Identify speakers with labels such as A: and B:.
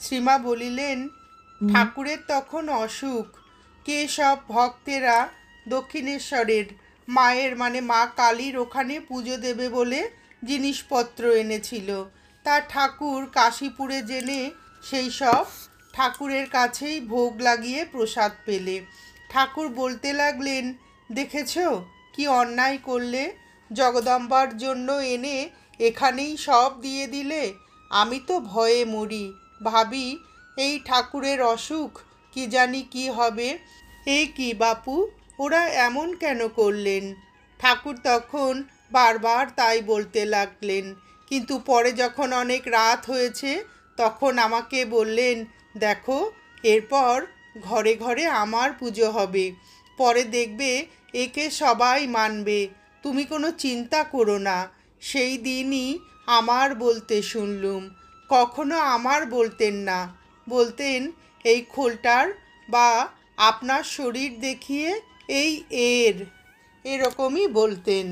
A: শ্রীমা বলিলেন, ঠাকুরের তখন অসুখ। কে সব ভক্তেরা দক্ষিণেশ্বরের মায়ের মানে মা কালীর ওখানে পুজো দেবে বলে জিনিসপত্র এনেছিল। তা ঠাকুর কাশীপুরে জেনে সেই সব ঠাকুরের কাছেই ভোগ লাগিয়ে প্রসাদ পেলে। ঠাকুর বলতে লাগলেন, দেখেছ কি অন্যায় করলে, জগদম্বার জন্য এনে এখানেই সব দিয়ে দিলে। আমি তো ভয়ে মরি, ভাবি এই ঠাকুরের অসুখ, কি জানি কি হবে। এ কি বাপু, ওরা এমন কেন করলেন? ঠাকুর তখন বারবার তাই বলতে লাগলেন, কিন্তু পরে যখন অনেক রাত হয়েছে তখন আমাকে বললেন, দেখো এরপর ঘরে ঘরে আমার পুজো হবে, পরে দেখবে একে সবাই মানবে, তুমি কোনো চিন্তা করো না। সেই দিনই আমার বলতে শুনলুম, কখনো আমার বলতেন না, বলতেন এই খোলটার বা আপনার শরীর দেখিয়ে এই এরকমই বলতেন।